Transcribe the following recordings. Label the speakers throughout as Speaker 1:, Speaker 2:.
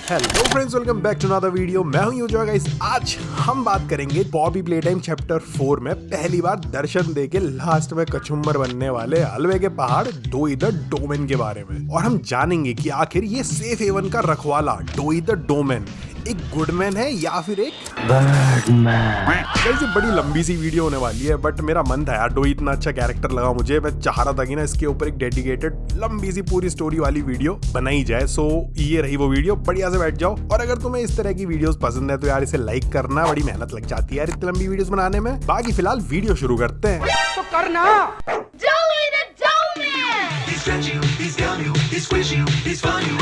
Speaker 1: Hello friends, welcome back to another video. मैं हूं यूजो guys. आज हम बात करेंगे पॉपी प्लेटाइम चैप्टर 4 में पहली बार दर्शन देके लास्ट में कचुम्बर बनने वाले हलवे के पहाड़ डोई द डोमेन के बारे में, और हम जानेंगे कि आखिर ये सेफ हेवन का रखवाला डोई द डोमेन एक गुडमैन है या फिर एक बैडमैन। ये बड़ी लंबी सी वीडियो होने वाली है, बट मेरा मन था यार, डोई इतना अच्छा कैरेक्टर लगा मुझे, मैं चाह रहा था कि ना इसके ऊपर एक डेडिकेटेड लंबी सी पूरी स्टोरी वाली वीडियो बनाई जाए। सो ये रही वो वीडियो, बढ़िया से बैठ जाओ। और अगर तुम्हें इस तरह की वीडियोस पसंद है तो यार इसे लाइक करना, बड़ी मेहनत लग जाती है यार इतनी लंबी वीडियोस बनाने में। बाकी फिलहाल वीडियो शुरू करते हैं।
Speaker 2: तो करना
Speaker 3: Joey the Doman!
Speaker 4: He's stretch you, he's gum you, he's squish you, he's fun you.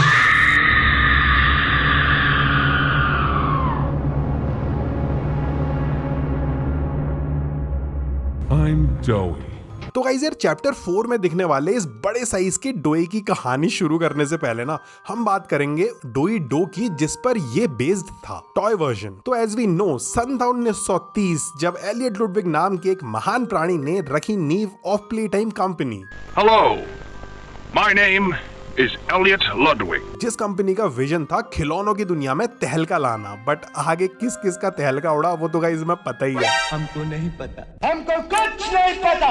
Speaker 5: I'm Joey.
Speaker 1: तो गाइस यार चैप्टर 4 में दिखने वाले इस बड़े साइज के डोई की कहानी शुरू करने से पहले ना हम बात करेंगे डोई डो की, जिस पर ये बेस्ड था टॉय वर्जन। तो एज वी नो सन था 1930 जब एलियट लुडविग नाम के एक महान प्राणी ने रखी नींव of play time company.
Speaker 5: Hello, my name is Elliot Ludwig.
Speaker 1: जिस कंपनी का विजन था खिलौनों की दुनिया में तहलका लाना, बट आगे किस किस का तहलका उड़ा वो तो गाइस में पता ही है।
Speaker 2: हमको नहीं पता।
Speaker 3: हमको कुछ नहीं पता।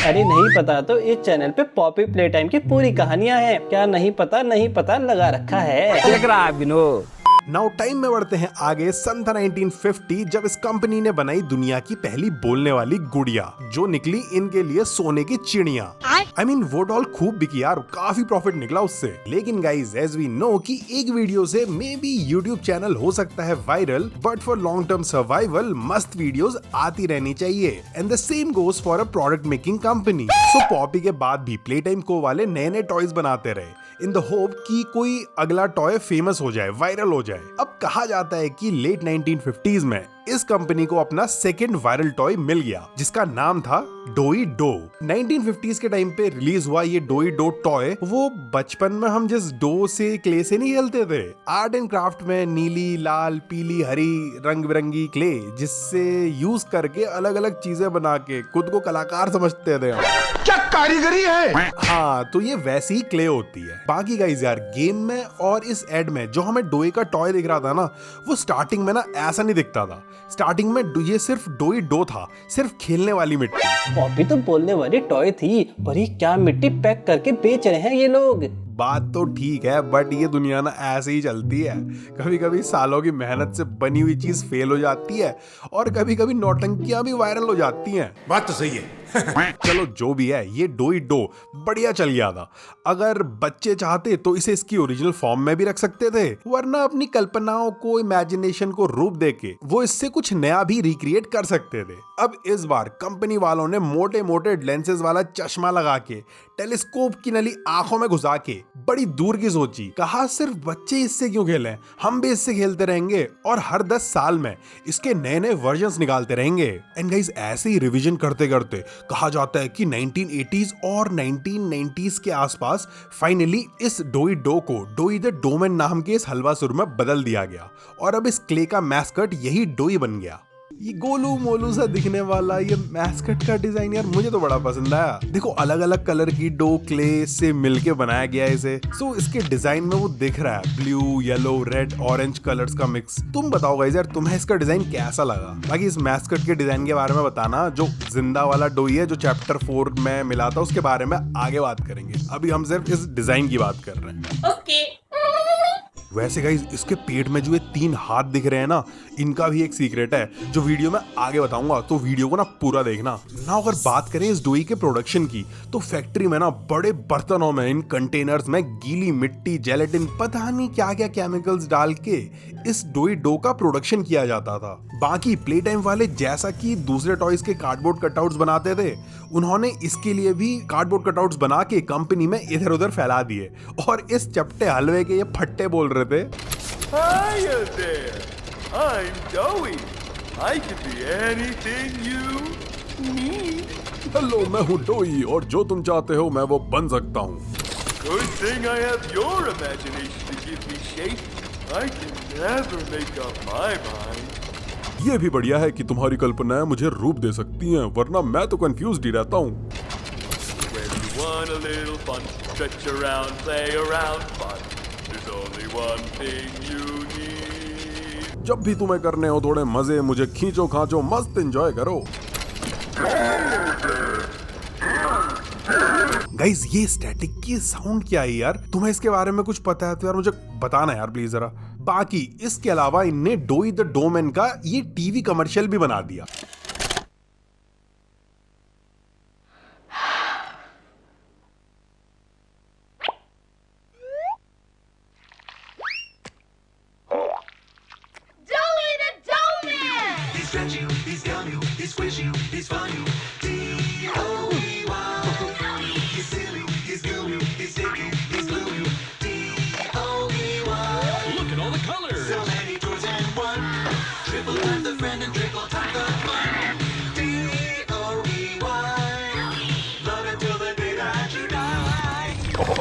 Speaker 6: अरे नहीं पता तो इस चैनल पे पॉपी प्ले टाइम की पूरी कहानियां हैं। क्या नहीं पता लगा रखा है।
Speaker 2: लग रहा है विनोद।
Speaker 1: नाउ टाइम में बढ़ते हैं आगे। सन था 1950 जब इस कंपनी ने बनाई दुनिया की पहली बोलने वाली गुड़िया, जो निकली इनके लिए सोने की चिड़िया। I mean, वो डॉल खूब बिकी यार, काफी प्रॉफिट निकला उससे। लेकिन गाइज एज वी नो कि एक वीडियो से मे बी यूट्यूब चैनल हो सकता है viral, but for long term survival मस्त वीडियोस आती रहनी चाहिए। And the same goes for a product making company. So Poppy के बाद भी प्ले टाइम को वाले नए नए टॉयज बनाते रहे इन द होप कि कोई अगला टॉय फेमस हो जाए, वायरल हो जाए। अब कहा जाता है कि लेट 1950s में इस कंपनी को अपना सेकंड वायरल टॉय मिल गया, जिसका नाम था डोई डो। 1950s के टाइम पे रिलीज हुआ ये डोई डो टॉय। वो बचपन में हम जिस डो से क्ले से नहीं खेलते थे, आर्ट एंड क्राफ्ट में नीली, लाल, पीली, हरी रंग बिरंगी क्ले जिससे यूज करके अलग अलग चीजें बना के खुद को कलाकार समझते थे।
Speaker 2: क्या कारीगरी है।
Speaker 1: हाँ, तो ये वैसी ही क्ले होती है। बाकी गाइस यार गेम में और इस एड में जो हमें डोई का टॉय दिख रहा था ना, वो स्टार्टिंग में ना ऐसा नहीं दिखता था। स्टार्टिंग में ये सिर्फ डोई डो था, सिर्फ खेलने वाली मिट्टी।
Speaker 6: पॉपी तो बोलने वाली टॉय थी, पर ये क्या मिट्टी पैक करके बेच रहे हैं ये लोग।
Speaker 1: बात तो ठीक है, बट ये दुनिया ना ऐसे ही चलती है। कभी कभी सालों की मेहनत से बनी हुई चीज फेल हो जाती है, और कभी कभी नौटंकियां भी वायरल हो जाती हैं।
Speaker 4: बात तो सही है।
Speaker 1: चलो जो भी है, ये डोई डो बढ़िया चल गया था। अगर बच्चे चाहते तो इसे इसकी ओरिजिनल फॉर्म में भी रख सकते थे, वरना अपनी कल्पनाओं को, इमेजिनेशन को रूप देके वो इससे कुछ नया भी रिक्रिएट कर सकते थे। अब इस बार कंपनी वालों ने मोटे मोटे लेंसेज वाला चश्मा लगा के, टेलीस्कोप की नली आंखों में घुसा के बड़ी दूर की सोची। कहा सिर्फ बच्चे इससे क्यों खेलें, हम भी इससे खेलते रहेंगे और हर 10 साल में इसके नए नए वर्जन्स निकालते रहेंगे। एंड गाइस ऐसे ही रिवीजन करते करते कहा जाता है कि 1980s और 1990s के आसपास फाइनली इस डोई डो को डोई द डोमेन नाम के इस हलवासुर में बदल दिया गया, और अब इस क्ले का मैस्कट यही डोई बन गया। ये गोलू मोलू सा दिखने वाला ये मैस्कट का डिजाइन यार मुझे तो बड़ा पसंद आया। देखो अलग अलग कलर की डो क्ले से मिलके बनाया गया है इसे। सो इसके डिजाइन में वो दिख रहा है blue, yellow, red, orange colours का मिक्स। तुम बताओ गाइस यार, तुम्हें इसका डिजाइन कैसा लगा? बाकी इस मैस्कट के डिजाइन के बारे में बताना। जो जिंदा वाला डोई है जो चैप्टर 4 में मिला था, उसके बारे में आगे बात करेंगे। अभी हम सिर्फ इस डिजाइन की बात कर रहे हैं।
Speaker 3: ओके।
Speaker 1: वैसे गाइस इसके पेट में जो ये 3 हाथ दिख रहे हैं ना, इनका भी एक सीक्रेट है जो वीडियो में आगे बताऊंगा, तो वीडियो को ना पूरा देखना ना। अगर बात करें इस डोई के प्रोडक्शन की, तो फैक्ट्री में ना बड़े बर्तनों में, इन कंटेनर्स में गीली मिट्टी, जेलेटिन, पता नहीं क्या क्या केमिकल्स डाल के इस डोई डो का प्रोडक्शन किया जाता था। बाकी प्ले टाइम वाले जैसा कि दूसरे टॉयज के कार्डबोर्ड कटआउट्स बनाते थे, उन्होंने इसके लिए भी कार्डबोर्ड कटआउट्स बना के कंपनी में इधर उधर फैला दिए, और इस चपटे हलवे के ये फट्टे बोल रहे थे,
Speaker 7: Hiya there! I'm Joey. I can be anything you need.
Speaker 1: Hello मैं हूँ डोई, और जो तुम चाहते हो मैं वो बन सकता हूँ।
Speaker 7: Good thing I have your imagination to give me shape. I can never make up my mind.
Speaker 1: ये भी बढ़िया है कि तुम्हारी कल्पनाएं मुझे रूप दे सकती हैं, वरना मैं तो कंफ्यूज्ड ही रहता हूँ।
Speaker 7: When you want a little fun, stretch around, play around, fun. There's only one thing you
Speaker 1: जब भी तुम्हें करने हो थोड़े मजे, मुझे खींचो खांचो, मस्त एंजॉय करो। गाइस ये स्टैटिक की साउंड क्या है यार? तुम्हें इसके बारे में कुछ पता है तो यार मुझे बताना यार प्लीज जरा। बाकी इसके अलावा इनने डोई द डोमैन का ये टीवी कमर्शियल भी बना दिया।
Speaker 3: Joey the Dough Man!
Speaker 4: He's stretch you, he's gum you, he's squish you, he's fun you. D-O-E-Y. He's seal you, he's glue you, he's stick you, he's glue you. D-O-E-Y. Look at all the colors. So many toys and one. Triple tap the friend and triple tap the fun. D-O-E-Y. Love it till the day that you die.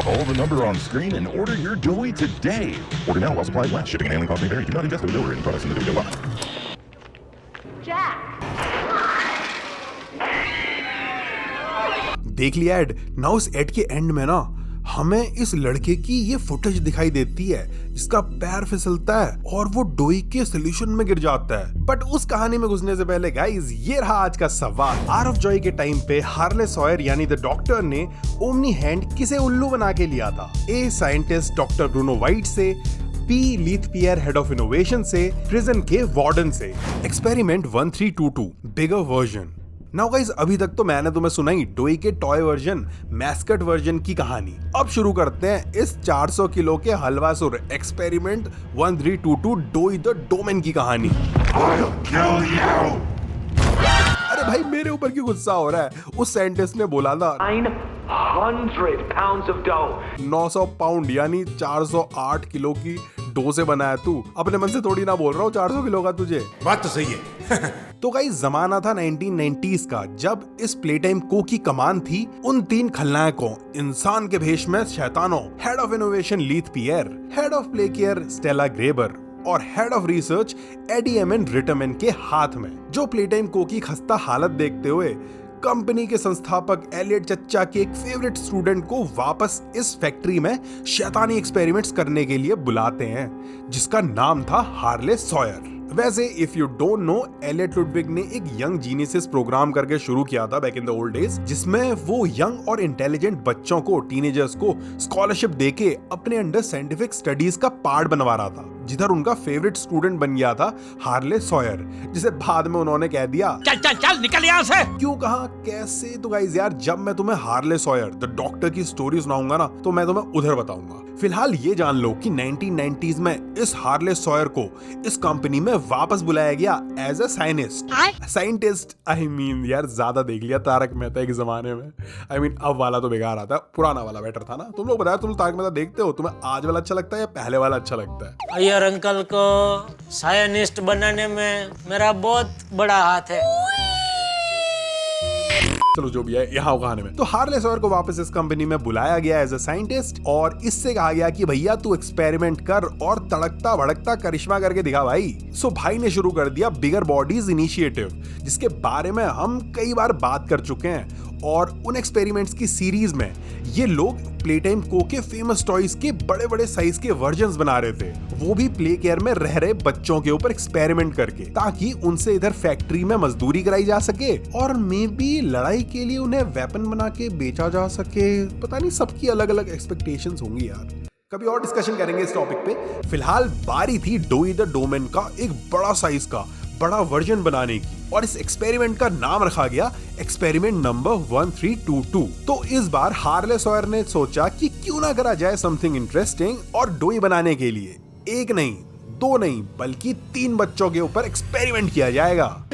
Speaker 8: Call the number on screen and order your Doughy today. Order now while supplies last. Shipping and handling costs may vary. Do not invest or deliver any products in the Doughy line.
Speaker 3: Jack!
Speaker 1: देख लिया add? Now इस add के and में ना हमें इस लड़के की ये फुटेज दिखाई देती है जिसका पैर फिसलता है और वो डोई के सोल्यूशन में गिर जाता है। बट उस कहानी में घुसने से पहले गाइस ये रहा आज का सवाल। आर ऑफ जॉय के टाइम पे हार्ले सॉयर यानी द डॉक्टर ने ओमनी हैंड किसे उल्लू बना के लिया था? A scientist doctor Bruno White से, पी Leith Pierre head of innovation से, प्रिजन के वार्डन से। Experiment 1322 bigger version. Now guys अभी तक तो मैंने तुम्हें सुनाई डोई के टॉय वर्जन, मैस्कट वर्जन की कहानी। अब शुरू करते हैं इस 400 किलो के हलवा सुर एक्सपेरिमेंट 1322 डोई द डोमेन की कहानी। अरे भाई मेरे ऊपर क्यों गुस्सा हो रहा है? उस साइंटिस्ट ने बोला था
Speaker 9: 900 pounds of dough.
Speaker 1: 900 पाउंड यानी 408 किलो की डो से बनाया। तू अपने मन से थोड़ी ना बोल रहा हूँ 400 किलो का तुझे।
Speaker 4: बात तो सही है।
Speaker 1: तो गाइस जमाना था 1990s का, जब इस प्ले टाइम को की कमान थी उन 3 खलनायकों, इंसान के भेष में शैतानों, head of innovation Leith Pierre, head of play care Stella Greyber और हेड ऑफ रिसर्च एडी एमन रिटमन के हाथ में, जो प्ले टाइम को की खस्ता हालत देखते हुए कंपनी के संस्थापक एलियट चच्चा के एक फेवरेट स्टूडेंट को वापस इस फैक्ट्री में शैतानी एक्सपेरिमेंट्स करने के लिए बुलाते हैं, जिसका नाम था हार्ले सॉयर। वैसे if you don't know, Elliot Ludwig ने एक यंग जीनियस प्रोग्राम करके शुरू किया था back in the old days, जिसमें वो यंग और इंटेलिजेंट बच्चों को, टीनेजर्स को स्कॉलरशिप देके अपने अंडर साइंटिफिक स्टडीज का पार्ट बनवा रहा था, जिधर उनका फेवरेट स्टूडेंट बन गया था हार्ले सॉयर, जिसे बाद में उन्होंने कह दिया
Speaker 9: चल चल चल निकल यहाँ से।
Speaker 1: क्यों, कहा, कैसे? तो गाइस यार जब मैं तुम्हें हार्ले सॉयर द डॉक्टर की स्टोरी सुनाऊंगा ना तो मैं तुम्हें उधर बताऊंगा। फिलहाल ये जान लो कि 1990s में इस हार्ले सॉयर को इस कंपनी में वापस बुलाया गया as a scientist. I mean यार ज्यादा देख लिया तारक मेहता के जमाने में। आई मीन अब वाला तो बेकार आता है, पुराना वाला बेटर था ना। तुम लोग बताओ, तुम तारक मेहता देखते हो? तुम्हें आज वाला अच्छा लगता है या पहले वाला अच्छा लगता है?
Speaker 10: अय्यर अंकल को साइंटिस्ट बनाने में मेरा बहुत बड़ा हाथ है।
Speaker 1: चलो जो भी है, यहाँ कहानी में तो हार्ले सॉयर को वापस इस कंपनी में बुलाया गया एज अ साइंटिस्ट और इससे कहा गया कि भैया तू एक्सपेरिमेंट कर और तड़कता भड़कता करिश्मा करके दिखा भाई। सो भाई ने शुरू कर दिया बिगर बॉडीज इनिशिएटिव, जिसके बारे में हम कई बार बात कर चुके हैं। और उन एक्सपेरिमेंट्स की सीरीज में ये लोग प्ले टाइम को के फेमस टॉयज के बड़े बड़े साइज के वर्जन्स बना रहे थे, वो भी प्ले केयर में रह रहे बच्चों के ऊपर एक्सपेरिमेंट करके, ताकि उनसे इधर फैक्ट्री में मजदूरी कराई जा सके और मे बी लड़ाई के लिए उन्हें वेपन बना के बेचा जा सके। पता नहीं, सबकी अलग अलग एक्सपेक्टेशंस होंगी यार, कभी और डिस्कशन करेंगे इस टॉपिक पे। फिलहाल बारी थी डोई द डोमेन का एक बड़ा साइज का बड़ा वर्जन बनाने की, और इस एक्सपेरिमेंट का नाम रखा गया एक्सपेरिमेंट नंबर 1322। तो इस बार हार्ले सॉयर ने सोचा कि क्यों ना करा जाए समथिंग इंटरेस्टिंग, और डोई बनाने के लिए 1 नहीं 2 नहीं बल्कि 3 बच्चों के ऊपर एक्सपेरिमेंट किया जाएगा।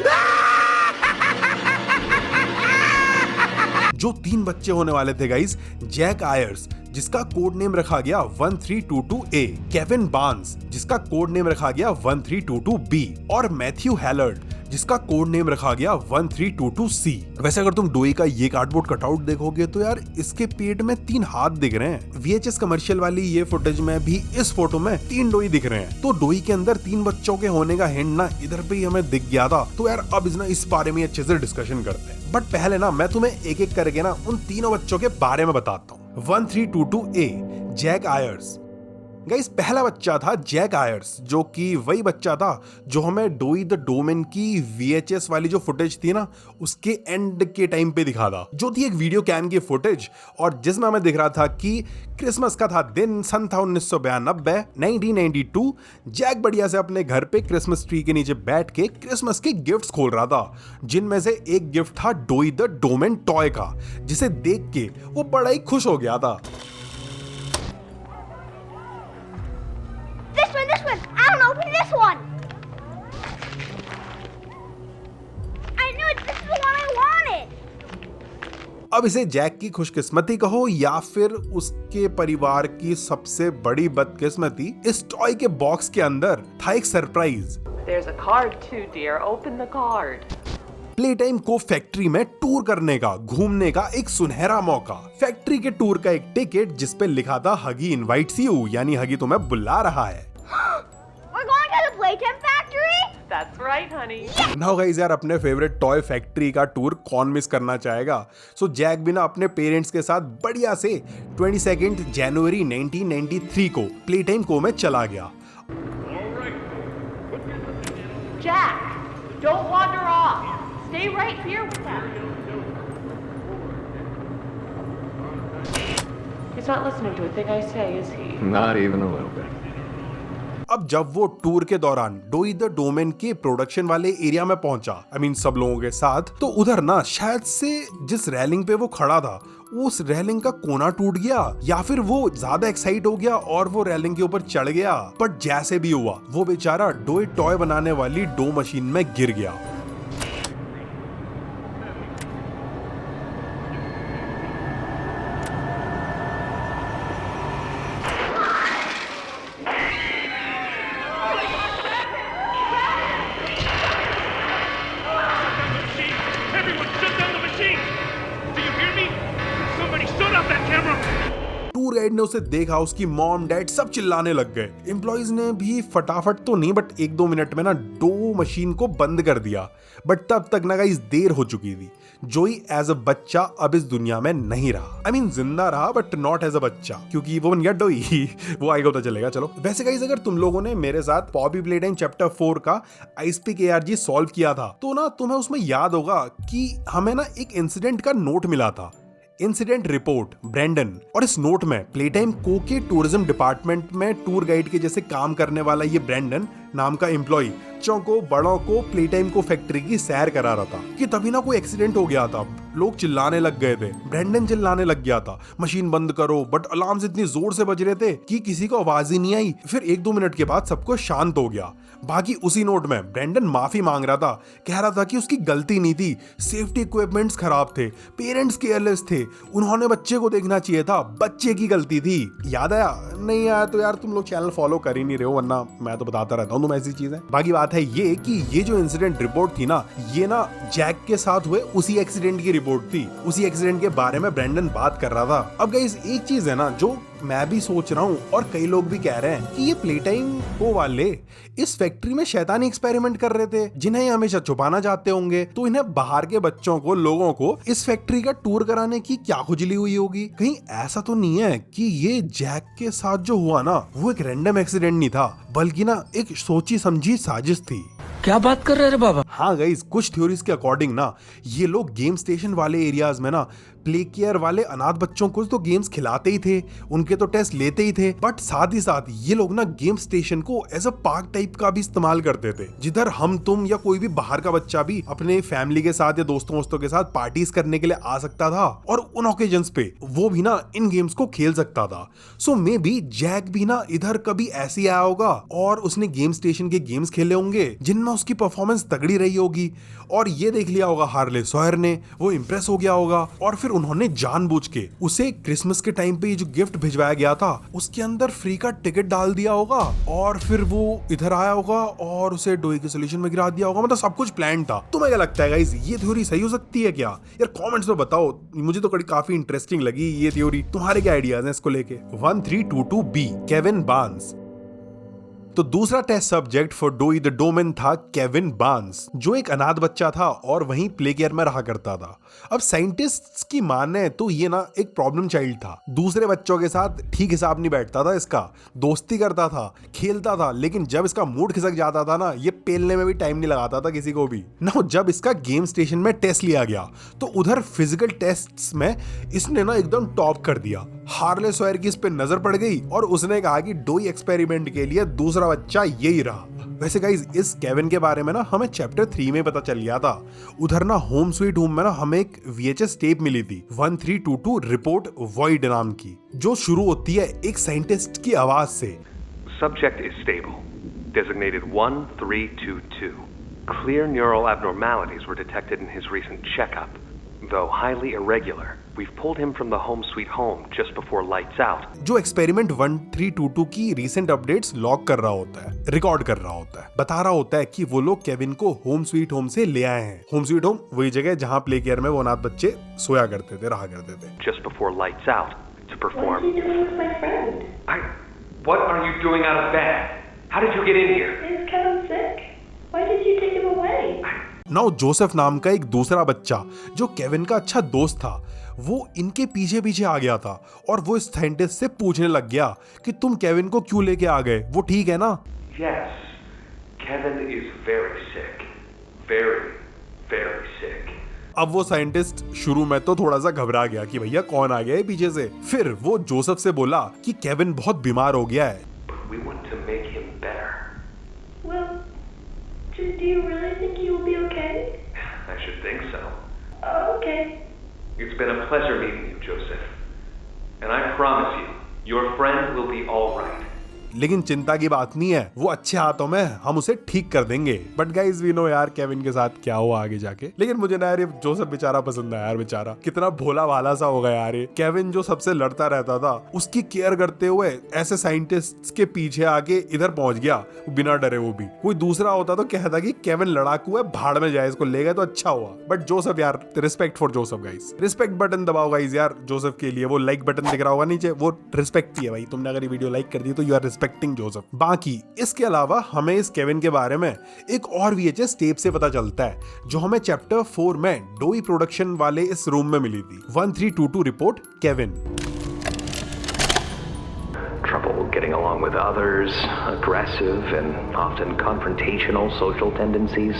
Speaker 1: जो 3 बच्चे होने वाले थे गाइस, जैक आयर्स जिसका कोड नेम रखा गया 1322A, केविन बार्न्स जिसका कोड नेम रखा गया 1322B और मैथ्यू हैलर्ड जिसका कोड नेम रखा गया 1322C। वैसे अगर तुम डोई का ये कार्डबोर्ड कटआउट देखोगे तो यार इसके पेट में 3 हाथ दिख रहे हैं। VHS कमर्शियल वाली ये फुटेज में भी इस फोटो में 3 डोई दिख रहे हैं, तो डोई के अंदर 3 बच्चों के होने का हिंट ना इधर पे ही हमें दिख गया था। तो यार अब इस बारे में अच्छे से डिस्कशन करते हैं, बट पहले ना मैं तुम्हें एक एक करके ना उन तीनों बच्चों के बारे में बताता हूँ। 1322A जैक आयर्स, गाइस पहला बच्चा था जैक आयर्स, जो कि वही बच्चा था जो हमें डोई द डोमेन की VHS वाली जो फुटेज थी ना उसके एंड के टाइम पे दिखा था, जो थी एक वीडियो कैन की फुटेज, और जिसमें हमें दिख रहा था कि क्रिसमस का था दिन, सन था 1992 1992। जैक बढ़िया से अपने घर पे क्रिसमस ट्री के नीचे बैठ के क्रिसमस के गिफ्ट्स खोल रहा था, जिनमें से एक गिफ्ट था डोई द डोमेन टॉय का, जिसे देख के वो बड़ा ही खुश हो गया था।
Speaker 3: This one. I don't know. Open this one. I knew it. This is the one I wanted.
Speaker 1: अब इसे जैक की खुशकिस्मती कहो या फिर उसके परिवार की सबसे बड़ी बदकिस्मती, इस टॉय के बॉक्स के अंदर था एक surprise.
Speaker 11: There's a card too, dear. Open the card.
Speaker 1: Play time को फैक्ट्री में टूर करने का, घूमने का एक सुनहरा मौका। फैक्ट्री के टूर का एक टिकट जिस पे लिखा था हगी इनवाइट्स यू, यानी हगी तुम्हें बुला रहा है।
Speaker 3: We're going to the Playtime Factory?
Speaker 11: That's right, honey.
Speaker 1: Now guys यार, अपने फेवरेट टॉय फैक्ट्री का टूर कौन मिस करना चाहेगा। सो जैक भी ना अपने पेरेंट्स के साथ बढ़िया से 22 जनवरी 1993 को प्ले टाइम को में चला गया।
Speaker 11: Jack, don't wander off. Stay right here with them. He's not listening to a thing I say, is he?
Speaker 2: Not even a little bit.
Speaker 1: अब जब वो टूर के दौरान डोई द डोमेन के प्रोडक्शन वाले एरिया में पहुंचा, सब लोगों के साथ, तो उधर ना शायद से जिस रेलिंग पे वो खड़ा था उस रेलिंग का कोना टूट गया, या फिर वो ज्यादा एक्साइट हो गया और वो रेलिंग के ऊपर चढ़ गया। बट जैसे भी हुआ वो बेचारा डोई टॉय बनाने वाली डो मशीन में गिर गया। टूर गाइड ने उसे देखा, उसकी मॉम डैड सब चिल्लाने लग गए। एम्प्लॉइज ने भी फटाफट तो नहीं बट 1-2 मिनट में ना डो मशीन को बंद कर दिया। बट तब तक ना गाइस देर हो चुकी थी। जोई एज अ बच्चा अब इस दुनिया में नहीं रहा। जिंदा रहा बट नॉट एज अ बच्चा, क्योंकि वो बन गया डोई। वो आएगा तो चलेगा। चलो वैसे गाइस, अगर तुम लोगों ने मेरे साथ पॉपी प्लेटाइम चैप्टर 4 का आइसपिक ARG सॉल्व किया था तो ना तुम्हें उसमें याद होगा कि हमें ना एक इंसिडेंट का नोट मिला था, इंसिडेंट रिपोर्ट ब्रैंडन। और इस नोट में प्लेटाइम को के टूरिज्म डिपार्टमेंट में टूर गाइड के जैसे काम करने वाला ये ब्रैंडन नाम का एम्प्लॉय बच्चों को बड़ों को प्लेटाइम को फैक्ट्री की सैर करा रहा था कि तभी ना कोई एक्सीडेंट हो गया था। लोग चिल्लाने लग गए थे, ब्रैंडन चिल्लाने लग गया था मशीन बंद करो, बट अलार्म्स इतनी जोर से बज रहे थे कि किसी को आवाज ही नहीं आई। फिर 1-2 मिनट के बाद सबको शांत हो गया। बाकी उसी नोट में ब्रैंडन माफी मांग रहा था, कह रहा था कि उसकी गलती नहीं थी, सेफ्टी इक्विपमेंट्स खराब थे, पेरेंट्स केयरलेस थे, उन्होंने बच्चे को देखना चाहिए था, बच्चे की गलती थी। याद आया? नहीं आया तो यार तुम लोग चैनल फॉलो कर ही नहीं रहे हो, वरना मैं तो बताता रहता हूँ तुम ऐसी चीजें। बाकी बात है ये कि ये जो इंसिडेंट रिपोर्ट थी ना, ये ना जैक के साथ हुए उसी एक्सीडेंट की रिपोर्ट थी। उसी एक्सीडेंट के बारे में ब्रैंडन बात कर रहा था। अब गाइस एक चीज है ना जो मैं भी सोच रहा हूँ और कई लोग भी कह रहे हैं कि ये प्लेटाइम को वाले इस फैक्ट्री में शैतानी एक्सपेरिमेंट कर रहे थे, जिन्हें ये हमेशा छुपाना चाहते होंगे। तो इन्हें बाहर के बच्चों को, लोगों को इस फैक्ट्री का टूर कराने की क्या खुजली हुई होगी? कहीं ऐसा तो नहीं है कि ये जैक के साथ जो हुआ ना वो एक रैंडम एक्सीडेंट नहीं था, बल्कि ना एक सोची समझी साजिश थी।
Speaker 10: क्या बात कर रहे हैं बाबा?
Speaker 1: हाँ गाइस, कुछ थ्योरीज के अकॉर्डिंग ना ये लोग गेम स्टेशन वाले एरियाज में ना प्ले केयर वाले अनाथ बच्चों को तो गेम्स खिलाते ही थे, उनके तो टेस्ट लेते ही थे, बट साथ ही साथ ये लोग ना गेम स्टेशन को एज अ पार्क टाइप का भी इस्तेमाल करते थे, जिधर हम तुम या कोई भी बाहर का बच्चा भी अपने फैमिली के साथ या दोस्तों के साथ पार्टीज करने के लिए आ सकता था और उन ओकेजन्स पे वो भी ना इन गेम्स को खेल सकता था। सो मे बी जैक भी ना इधर कभी ऐसे आया होगा और उसने गेम स्टेशन के गेम्स खेले होंगे जिनमें उसकी परफॉर्मेंस तगड़ी रही होगी, और ये देख लिया होगा हार्ले सॉयर ने, वो इंप्रेस हो गया होगा और फिर उन्होंने जानबूझ के उसे क्रिसमस के टाइम पे जो गिफ्ट भिजवाया गया था उसके अंदर फ्री का टिकट डाल दिया होगा, और फिर वो इधर आया होगा और उसे डोई के सोल्यूशन में गिरा दिया होगा। मतलब सब कुछ प्लान था। तुम्हें क्या लगता है गाइस, ये थ्योरी सही हो सकती है क्या? यार कमेंट्स में बताओ, मुझे तो काफी इंटरेस्टिंग लगी ये थ्योरी। तुम्हारे क्या आइडियाज हैं इसको लेके? 1322B Kevin Barnes. तो दूसरा test subject for Doey the Doughman था केविन बार्न्स, जो एक अनाथ बच्चा था और वहीं प्ले केयर में रहा करता था। अब साइंटिस्ट्स की माने तो ये ना एक प्रॉब्लम चाइल्ड था, दूसरे बच्चों के साथ ठीक हिसाब नहीं बैठता था इसका, दोस्ती करता था, खेलता था, लेकिन जब इसका मूड खिसक जाता था ना, ये पेलने में भी टाइम नहीं लगाता था किसी को भी ना। जब इसका गेम स्टेशन में टेस्ट लिया गया तो उधर फिजिकल टेस्ट्स में इसने ना एकदम टॉप कर दिया। हार्ले सॉयर की इस पे नजर पड़ गई और उसने कहा कि डोई एक्सपेरिमेंट के लिए दूसरा बच्चा यही रहा। वैसे गाइस इस केविन के बारे में ना हमें चैप्टर 3 में पता चल गया था। उधर ना होम स्वीट होम में ना हमें एक VHS टेप मिली थी 1322 रिपोर्ट वॉइड नाम की, जो शुरू होती है एक साइंटिस्ट की आवाज से।
Speaker 12: Subject is stable. Designated 1322. Clear neural abnormalities were detected in his recent checkup. Though highly irregular, we've pulled him from the home sweet home just before lights out.
Speaker 1: जो एक्सपेरिमेंट 1322 की रीसेंट अपडेट्स लॉग कर रहा होता है, record कर रहा होता है, बता रहा होता है कि वो लोग केविन को होम स्वीट होम से ले आए हैं। होम स्वीट होम वही जगह जहाँ प्ले केयर में वो अनाथ बच्चे सोया करते थे, रहा करते थे।
Speaker 12: Just before lights out to perform.
Speaker 3: What are you doing with my friend?
Speaker 12: What are you doing out of bed? How did you get in here?
Speaker 3: Is Kevin sick? Why did you take him away?
Speaker 1: Now Joseph नाम का एक दूसरा बच्चा जो Kevin का अच्छा दोस्त था, वो इनके पीछे पीछे आ गया था और वो इस साइंटिस्ट से पूछने लग गया कि तुम केविन को क्यों लेके आ गए, वो ठीक है ना?
Speaker 12: Yes, Kevin is very sick. Very, very sick.
Speaker 1: अब वो साइंटिस्ट शुरू में तो थोड़ा सा घबरा गया कि भैया कौन आ गया है पीछे से। फिर वो जोसेफ से बोला कि केविन बहुत बीमार हो गया है।
Speaker 12: We want to make him better.
Speaker 3: Well, do you really think he will be okay?
Speaker 12: I should think so.
Speaker 3: Okay.
Speaker 12: It's been a pleasure meeting you, Joseph. And I promise you, your friend will be all right.
Speaker 1: लेकिन चिंता की बात नहीं है, वो अच्छे हाथों में, हम उसे ठीक कर देंगे। बट गाइज वी नो यार केविन के साथ क्या हुआ आगे जाके। लेकिन मुझे ना यार जोसेफ बेचारा पसंद है यार, बेचारा कितना भोला भाला सा हो गया यार ये। केविन जो सबसे लड़ता रहता था, उसकी केयर करते हुए ऐसे साइंटिस्ट के पीछे आके इधर पहुंच गया बिना डरे। वो भी कोई दूसरा होता तो कहता कि केविन लड़ाकू है, भाड़ में जाए, इसको ले गए तो अच्छा हुआ। बट जोसेफ यार, respect for Joseph guys, respect button दबाओ गाइज यार जोसेफ के लिए। वो लाइक बटन दिख रहा होगा नीचे, वो रिस्पेक्ट ही है भाई। तुमने अगर ये वीडियो लाइक कर दी तो यू आर रिस्पेक्टिंग जोसेफ। बाकी इसके अलावा हमें इस केविन के बारे में एक और VHS टेप से पता चलता है, जो हमें चैप्टर 4 में डोई प्रोडक्शन वाले इस रूम में मिली थी। 1322 report Kevin.
Speaker 12: Trouble getting along with others, aggressive and often confrontational social tendencies,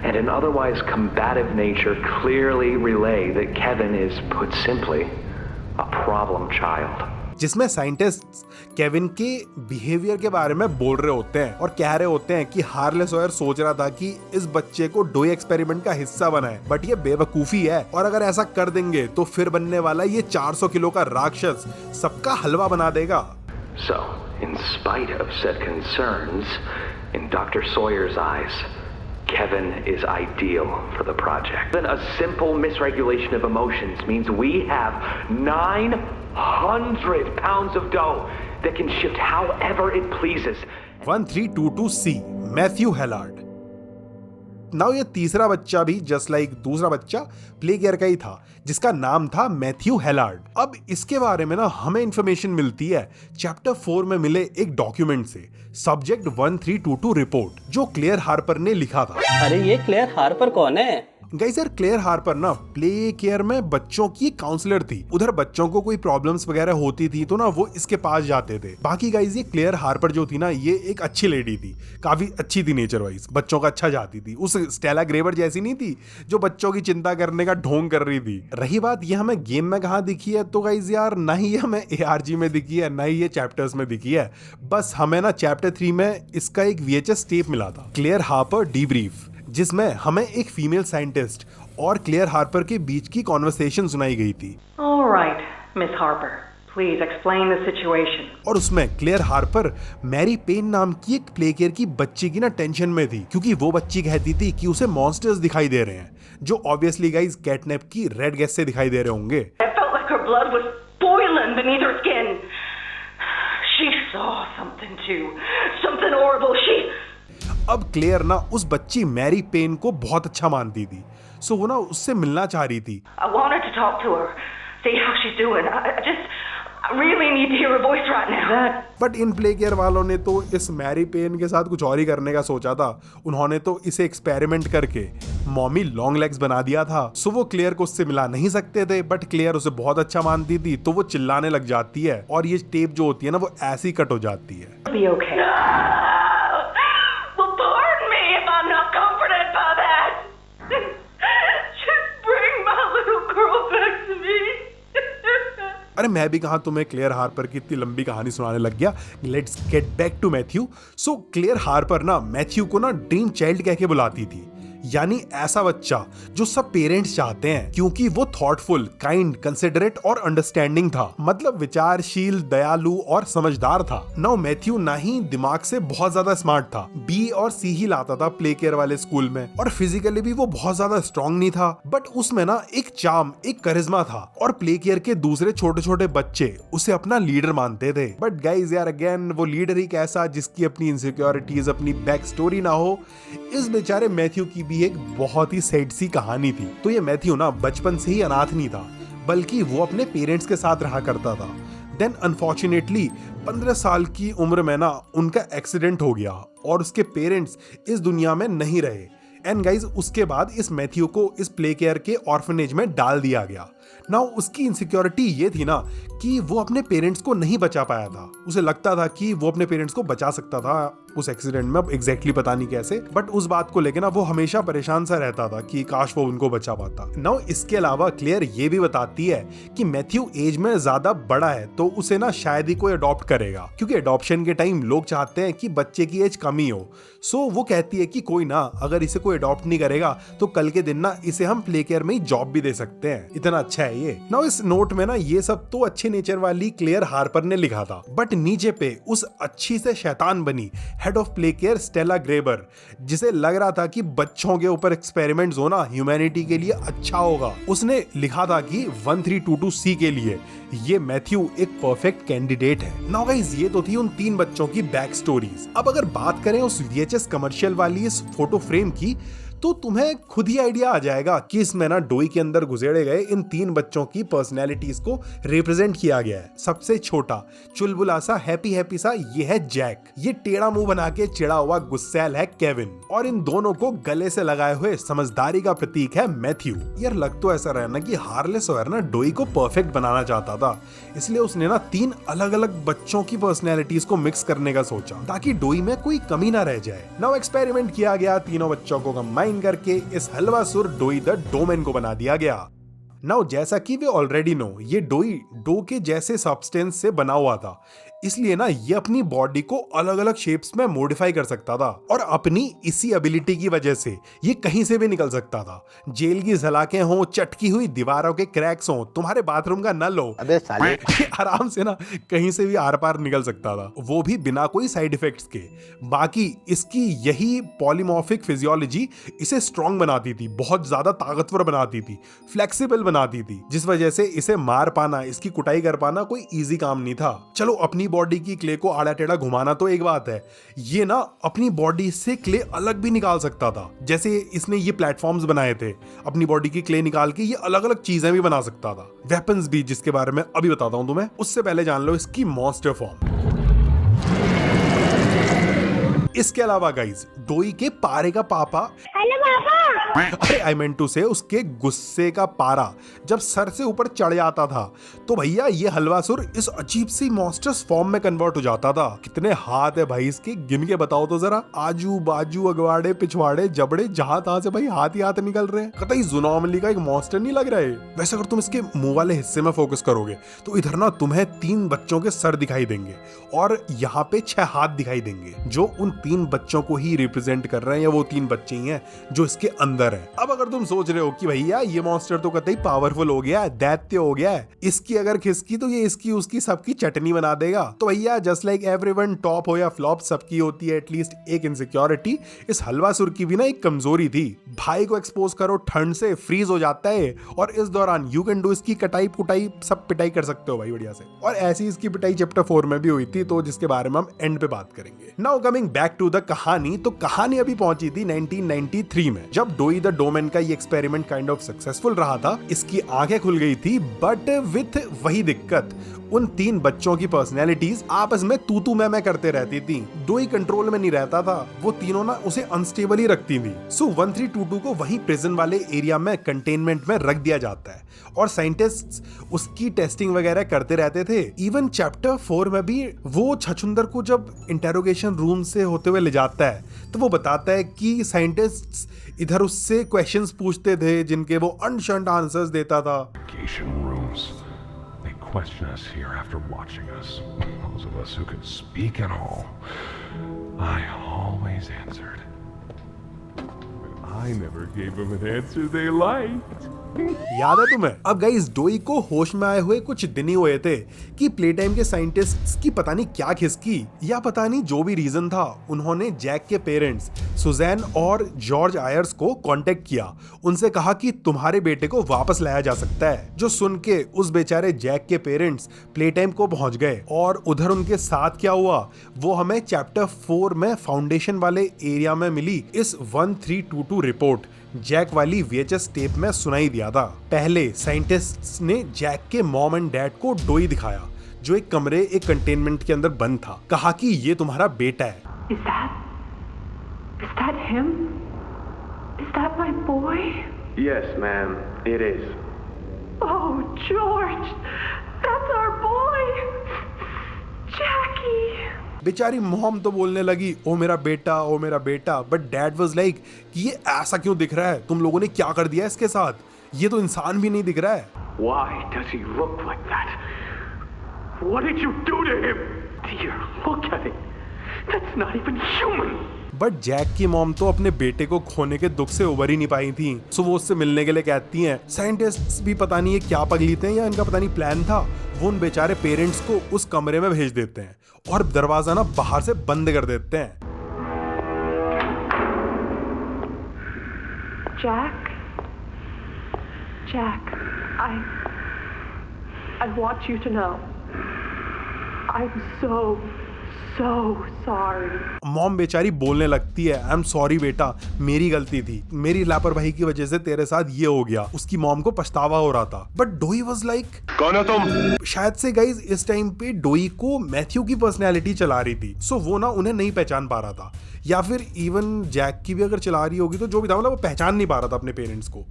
Speaker 12: and an otherwise combative nature clearly relay that Kevin is, put simply, a problem child.
Speaker 1: जिसमें scientists Kevin के behaviour के बारे में बोल रहे होते हैं और कह रहे होते हैं कि हार्ले सॉयर सोच रहा था कि इस बच्चे को डोई एक्सपेरिमेंट का हिस्सा बनाए, बट ये बेवकूफी है और अगर ऐसा कर देंगे तो फिर बनने वाला ये 400 किलो का राक्षस सबका हलवा बना देगा।
Speaker 12: So, in spite of said concerns, in Dr. Sawyer's eyes, Kevin is ideal for the project. Then a simple misregulation of emotions means we have 900 pounds of dough that can shift however it pleases.
Speaker 1: 1322C Matthew Hellard. Now ये तीसरा बच्चा भी just like दूसरा बच्चा play care का ही था, जिसका नाम था मैथ्यू हेलार्ड। अब इसके बारे में ना हमें इंफॉर्मेशन मिलती है चैप्टर 4 में मिले एक डॉक्यूमेंट से, सब्जेक्ट 1322 रिपोर्ट, जो क्लेयर हार्पर ने लिखा था।
Speaker 6: अरे ये क्लेयर हार्पर कौन है?
Speaker 1: गाइस यार क्लेयर हार्पर ना प्ले केयर में बच्चों की काउंसलर थी। उधर बच्चों को कोई प्रॉब्लम्स वगैरह होती थी तो ना वो इसके पास जाते थे। बाकी गाइस ये क्लेयर हार्पर जो थी ना, ये एक अच्छी लेडी थी, काफी अच्छी थी नेचर वाइज, बच्चों का अच्छा चाहती थी। उस स्टेला ग्रेवर जैसी नहीं थी जो बच्चों की चिंता करने का ढोंग कर रही थी। रही बात ये हमें गेम में कहाँ दिखी है, तो गाइस यार ना ही हमें ARG में दिखी है, ना ही ये चैप्टर्स में दिखी है। बस हमें ना चैप्टर 3 में इसका एक VHS टेप मिला था, क्लेयर हार्पर डीब्रीफ, जिसमें हमें एक फीमेल साइंटिस्ट और क्लेयर हार्पर के बीच की कॉन्वर्सेशन सुनाई गई थी।
Speaker 11: All right, Miss Harper, please explain the situation.
Speaker 1: और उसमें क्लेयर हार्पर मैरी पेन नाम की एक प्ले केयर की बच्ची की ना टेंशन में थी, क्योंकि वो बच्ची कहती थी कि उसे मॉन्स्टर्स दिखाई दे रहे हैं, जो ऑब्वियसली गाइस कैटनैप की रेड गैस से दिखाई दे रहे होंगे।
Speaker 11: I felt like her blood was boiling beneath her skin. She saw something too, something horrible.
Speaker 1: अब क्लेयर ना उस बच्ची मैरी पेन को बहुत अच्छा मानती थी, सो वो ना उससे मिलना चाह रही थी।
Speaker 11: I wanted to talk to her, see how she's doing. I really need to hear her voice right now.
Speaker 1: But in play care वालों ने तो इस मैरी पेन के साथ कुछ और ही करने का सोचा था। उन्होंने तो इसे एक्सपेरिमेंट करके मॉमी लॉन्ग लेग्स बना दिया था। सो वो क्लेयर को उससे मिला नहीं सकते थे, बट क्लेयर उसे बहुत अच्छा मानती थी, तो वो चिल्लाने लग जाती है और ये टेप जो होती है ना वो ऐसी कट हो जाती है।
Speaker 11: Be okay. Well, pardon me if I'm not comforted by that. Just bring my little girl back to me.
Speaker 1: अरे मैं भी कहा तुम्हें क्लेयर हार्पर की इतनी लंबी कहानी सुनाने लग गया। Let's get back to Matthew. So Claire Harper ना मैथ्यू को ना ड्रीम चाइल्ड कह के बुलाती थी, यानी ऐसा बच्चा जो सब पेरेंट्स चाहते हैं, क्योंकि वो थॉटफुल, काइंड, कंसिडरेट और अंडरस्टैंडिंग था। मतलब विचारशील, दयालु और समझदार था। नाउ मैथ्यू ना ही दिमाग से बहुत ज्यादा स्मार्ट था, बी और सी ही लाता था प्ले केयर वाले स्कूल में, और फिजिकली भी वो बहुत ज्यादा स्ट्रॉन्ग नहीं था, बट उसमें ना एक चार्म, एक करिश्मा था, और प्ले केयर के दूसरे छोटे छोटे बच्चे उसे अपना लीडर मानते थे। बट गाइज यार, अगेन वो लीडर ही कैसा जिसकी अपनी इनसिक्योरिटीज, अपनी बैक स्टोरी ना हो। इस बेचारे मैथ्यू की भी एक बहुत ही सैड सी कहानी थी। तो ये मैथ्यू ना बचपन से ही अनाथ नहीं था, बल्कि वो अपने पेरेंट्स के साथ रहा करता था। देन अनफॉर्चुनेटली 15 साल की उम्र में ना उनका एक्सीडेंट हो गया और उसके पेरेंट्स इस दुनिया में नहीं रहे। एंड गाइज उसके बाद इस मैथ्यू को इस प्ले केयर के ऑर्फनेज में डाल दिया गया। नाउ उसकी इनसिक्योरिटी ये थी ना कि वो अपने पेरेंट्स को नहीं बचा पाया था। उसे लगता था कि वो अपने पेरेंट्स को बचा सकता था उस एक्सीडेंट में, अब एग्जैक्टली पता नहीं कैसे, बट उस बात को लेकर ना वो हमेशा परेशान सा रहता था कि काश वो उनको बचा पाता। नाउ इसके अलावा क्लेयर ये भी बताती है कि मैथ्यू एज में ज्यादा बड़ा है, तो उसे ना शायद ही कोई अडॉप्ट करेगा, क्योंकि अडॉप्शन के टाइम लोग चाहते हैं कि बच्चे की एज कम ही हो। सो वो कहती है कि कोई ना, अगर इसे कोई अडॉप्ट नहीं करेगा तो कल के दिन ना इसे हम प्ले केयर में ही जॉब भी दे सकते हैं, इतना अच्छा है ये। नाउ इस नोट में ना ये सब तो अच्छे नेचर वाली क्लेयर हार्पर ने लिखा था, बट नीचे पे उस अच्छी से शैतान बनी head of play care Stella Greyber, जिसे लग रहा था कि बच्चों के ऊपर एक्सपेरिमेंट्स होना ह्यूमैनिटी के लिए अच्छा होगा, उसने लिखा था कि 1322C के लिए ये मैथ्यू एक परफेक्ट कैंडिडेट है। नाउ गाइस ये तो थी उन 3 बच्चों की बैक स्टोरीज। अब अगर बात करें उस VHS कमर्शियल वाली इस फोटो फ्रेम की, तो तुम्हें खुद ही आइडिया आ जाएगा कि इसमें ना डोई के अंदर गुजेरे गए इन 3 बच्चों की पर्सनैलिटीज को रिप्रेजेंट किया गया है। सबसे छोटा, चुलबुला सा, हैप्पी सा ये है जैक। ये टेढ़ा मुंह बना के चिढ़ा हुआ गुस्सैल है केविन, और इन दोनों को गले से लगाए हुए समझदारी का प्रतीक है मैथ्यू। यार लग तो ऐसा रहा ना कि हार्ले सॉयर ना डोई को परफेक्ट बनाना चाहता था, इसलिए उसने ना 3 अलग अलग बच्चों की पर्सनैलिटीज को मिक्स करने का सोचा ताकि डोई में कोई कमी ना रह जाए। नाउ एक्सपेरिमेंट किया गया, तीनों बच्चों को कंबाइन करके इस हलवासुर डोई द डोमेन को बना दिया गया। नाउ जैसा कि वे ऑलरेडी नो, ये डोई डो के जैसे सब्सटेंस से बना हुआ था, इसलिए ना ये अपनी बॉडी को अलग अलग शेप्स में मॉडिफाई कर सकता था, और अपनी इसी एबिलिटी की वजह से ये कहीं से भी निकल सकता था। जेल की सलाखें हो, चटकी हुई दीवारों के क्रैक्स हो, तुम्हारे बाथरूम का नल हो, अबे साले आराम से ना कहीं से भी आर पार निकल सकता था, वो भी बिना कोई साइड इफेक्ट्स के। बाकी इसकी यही पॉलीमॉर्फिक फिजियोलॉजी इसे स्ट्रॉन्ग बनाती थी, बहुत ज्यादा ताकतवर बनाती थी, फ्लेक्सिबल बनाती थी, जिस वजह से इसे मार पाना, इसकी कुटाई कर पाना कोई ईजी काम नहीं था। चलो अपनी बॉडी की क्ले को आड़ा टेढ़ा घुमाना तो एक बात है, ये ना अपनी बॉडी से क्ले अलग भी निकाल सकता था। जैसे इसने ये प्लेटफॉर्म्स बनाए थे, अपनी बॉडी की क्ले निकाल के ये अलग अलग चीजें भी बना सकता था, वेपन्स भी, जिसके बारे में अभी बताता हूं तुम्हें। उससे पहले जान लो इसकी मॉन्स्टर फॉर्म। इसके अलावा गाइस, डोई के पारे का पापा, हेलो पापा, अरे आई मेंट टू से उसके गुस्से का पारा जब सर से ऊपर चढ़ जाता था, तो भैया ये हलवासुर इस अजीब सी मॉन्स्टर्स फॉर्म में कन्वर्ट हो जाता था। कितने हाथ है भाई इसके, गिन के बताओ तो जरा। आजू बाजू, अगवाड़े, पिछवाड़े, जबड़े, जहां तहां से भाई हाथ ही हाथ निकल रहे हैं। कतई जुनॉमली का एक मॉन्स्टर नहीं लग रहा है। वैसे अगर तुम इसके मुंह वाले हिस्से में फोकस करोगे तो इधर ना तुम्हें 3 बच्चों के सर दिखाई देंगे, और यहाँ पे 6 हाथ दिखाई देंगे, जो उन 3 बच्चों को ही रिप्रेजेंट कर रहे हैं, या वो 3 बच्चे ही हैं जो इसके अंदर है। अब अगर तुम सोच रहे हो कि भैया ये मॉन्स्टर तो कतई पावरफुल हो गया है, दैत्य हो गया है, इसकी अगर खिसकी तो ये इसकी उसकी सबकी चटनी बना देगा, तो भैया जस्ट लाइक एवरीवन, टॉप हो या फ्लॉप, सबकी होती है एटलीस्ट एक इनसिक्योरिटी। इस हलवासुर की भी ना एक कमजोरी थी, भाई को एक्सपोज करो ठंड से, फ्रीज हो जाता है, और इस दौरान यू कैन डू इसकी कटाई पुटाई सब पिटाई कर सकते हो भाई बढ़िया से। और ऐसी इसकी पिटाई चैप्टर 4 में भी हुई थी, तो जिसके बारे में हम एंड पे बात करेंगे। Now coming back to the कहानी, तो कहानी अभी पहुंची थी 1993 में, जब डोई द डोमेन का ये एक्सपेरिमेंट काइंड ऑफ सक्सेसफुल रहा था। इसकी आंखें खुल गई थी, बट विथ वही दिक्कत, उन 3 बच्चों की पर्सनैलिटीज आपस में तू मैं करते रहती थी। डोई कंट्रोल में नहीं रहता था, वो तीनों ना उसे अनस्टेबल ही रखती थी। सो 1322 को वही प्रिजन वाले एरिया में कंटेनमेंट में रख दिया जाता है और साइंटिस्ट्स उसकी टेस्टिंग वगैरह करते रहते थे। इवन चैप्टर 4 में भी वो छछुंदर को जब इंटेरोगेशन रूम से होते हुए ले जाता है तो वो बताता है कि साइंटिस्ट्स इधर उससे क्वेश्चंस पूछते थे जिनके वो अनशंट आंसर्स देता था।
Speaker 8: Rooms. They question us here after watching us. Those of us who could speak at all. I always answered. But I never gave them an answer they liked.
Speaker 1: याद है तुम्हें? अब गाइस डोई को होश में आए हुए कुछ दिन ही हुए थे कि प्ले टाइम के साइंटिस्ट्स की पता नहीं क्या खिसकी या पता नहीं जो भी रीजन था, उन्होंने जैक के पेरेंट्स सुजैन और जॉर्ज आयर्स को कांटेक्ट किया। उनसे कहा कि तुम्हारे बेटे को वापस लाया जा सकता है। जो सुन के उस बेचारे जैक के पेरेंट्स प्ले टाइम को पहुंच गए और उधर उनके साथ क्या हुआ वो हमें चैप्टर 4 में फाउंडेशन वाले एरिया में मिली इस 1322 रिपोर्ट जैक वाली VHS टेप में सुनाई दिया था। पहले साइंटिस्ट्स ने जैक के मॉम एंड डैड को डोई दिखाया जो एक कमरे एक कंटेनमेंट के अंदर बंद था। कहा कि ये तुम्हारा बेटा है।
Speaker 11: Is that him? Is that my boy?
Speaker 12: Yes, ma'am, it is.
Speaker 11: Oh, George! That's our boy! Jackie!
Speaker 1: बेचारी मॉम तो बोलने लगी ओ मेरा बेटा, बट डैड वाज लाइक कि ये ऐसा क्यों दिख रहा है, तुम लोगों ने क्या कर दिया इसके साथ, ये तो इंसान भी नहीं दिख रहा है।
Speaker 9: Why does he look like that? What did you do to him? Dear, look at it. That's not even human.
Speaker 1: But Jack की मॉम तो अपने बेटे को खोने के दुख से उबर ही नहीं पाई थी। सो वो उससे मिलने के लिए कहती हैं। साइंटिस्ट्स भी पता नहीं ये क्या पगली थे या इनका पता नहीं प्लान था, वो उन बेचारे पेरेंट्स को उस कमरे में भेज देते हैं और दरवाजा ना बाहर से बंद कर देते हैं।
Speaker 11: Jack, I want you to know I'm so sorry.
Speaker 1: Mom बेचारी बोलने लगती है आई एम सॉरी बेटा, मेरी गलती थी, मेरी लापरवाही की वजह से तेरे साथ ये हो गया। उसकी मॉम को पछतावा हो रहा था। बट डोई वाज लाइक
Speaker 5: कौन हो तुम?
Speaker 1: शायद से गाइस इस टाइम पे डोई को मैथ्यू की पर्सनैलिटी चला रही थी। सो वो ना उन्हें नहीं पहचान पा रहा था, या फिर इवन जैक की भी अगर चला रही होगी तो जो भी था मतलब वो पहचान नहीं पा रहा था अपने पेरेंट्स को।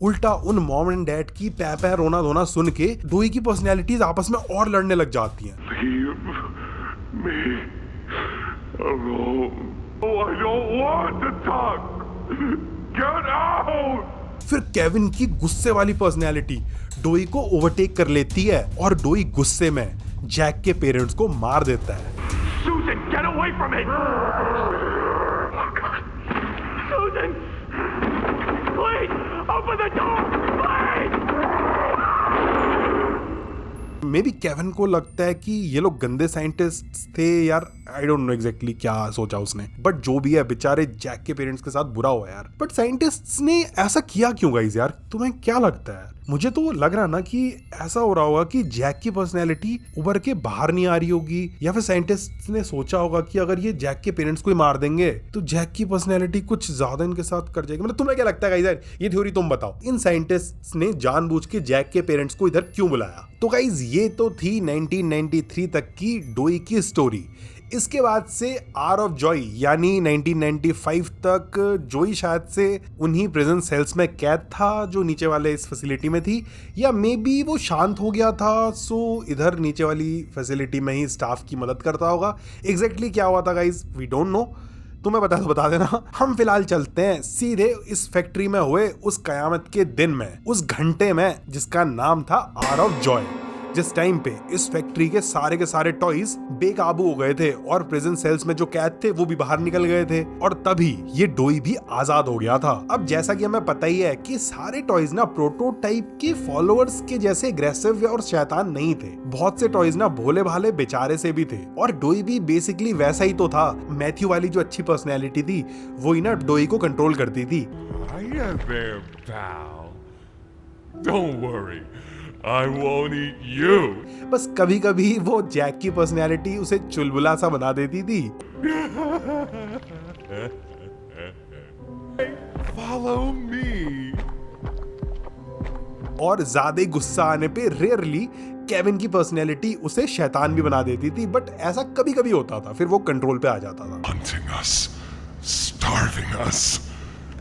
Speaker 1: उल्टा उन मॉम एंड डैड की पै रोना धोना सुन के डोई की पर्सनैलिटीज आपस में और लड़ने लग जाती हैं। फिर केविन की गुस्से वाली पर्सनैलिटी डोई को ओवरटेक कर लेती है और डोई गुस्से में जैक के पेरेंट्स को मार देता है।
Speaker 9: Susan, get away from it! Oh God, Susan! Please, open the door! Please!
Speaker 1: May be Kevin को लगता है कि ये लोग गंदे साइंटिस्ट थे यार, आई डोंट नो एग्जैक्टली क्या सोचा उसने, बट जो भी है बेचारे जैक के पेरेंट्स के साथ बुरा हुआ यार। बट साइंटिस्ट्स ने ऐसा किया क्यों गाइस यार, तुम्हें क्या लगता है? मुझे तो लग रहा ना कि ऐसा हो रहा होगा कि जैक की पर्सनैलिटी उभर के बाहर नहीं आ रही होगी, या फिर साइंटिस्ट ने सोचा होगा कि अगर ये जैक के पेरेंट्स को ही मार देंगे तो जैक की पर्सनैलिटी कुछ ज्यादा इनके साथ कर जाएगी। मतलब तुम्हें क्या लगता है गाइस यार, ये थ्योरी तुम बताओ, इन साइंटिस्ट्स ने जानबूझ के जैक के पेरेंट्स को इधर क्यों बुलाया? तो गाइस ये तो थी 1993 तक की डोई की स्टोरी। इसके बाद से आर ऑफ जॉय यानी 1995 तक जोई शायद से उन्हीं प्रिजन सेल्स में कैद था जो नीचे वाले इस फैसिलिटी में थी, या मे बी वो शांत हो गया था सो इधर नीचे वाली फैसिलिटी में ही स्टाफ की मदद करता होगा। एग्जैक्टली क्या हुआ था गाइस वी डोंट नो, तुम्हें पता तो बता देना। हम फिलहाल चलते हैं सीधे इस फैक्ट्री में हुए उस कयामत के दिन में, उस घंटे में जिसका नाम था आर ऑफ जॉय, जिस टाइम पे इस फैक्ट्री के सारे टॉयज बेकाबू हो गए थे और प्रिजन सेल्स में जो कैद थे वो भी बाहर निकल गए थे, और तभी ये डोई भी आजाद हो गया था। अब जैसा कि हमें पता ही है कि सारे टॉयज ना प्रोटोटाइप के फॉलोअर्स के जैसे एग्रेसिव और शैतान नहीं थे। बहुत से टॉयज ना भोले भाले बेचारे से भी थे, और डोई भी बेसिकली वैसा ही तो था। मैथ्यू वाली जो अच्छी पर्सनैलिटी थी वो ही ना डोई को कंट्रोल करती थी।
Speaker 8: Don't worry, I won't eat you.
Speaker 1: बस कभी कभी वो जैक की पर्सनैलिटी उसे चुलबुला सा बना देती थी।
Speaker 8: Follow me.
Speaker 1: और ज्यादा ही गुस्सा आने पे रेयरली केविन की पर्सनैलिटी उसे शैतान भी बना देती थी, बट ऐसा कभी कभी होता था, फिर वो कंट्रोल पे आ जाता था।
Speaker 8: Hunting us, starving us,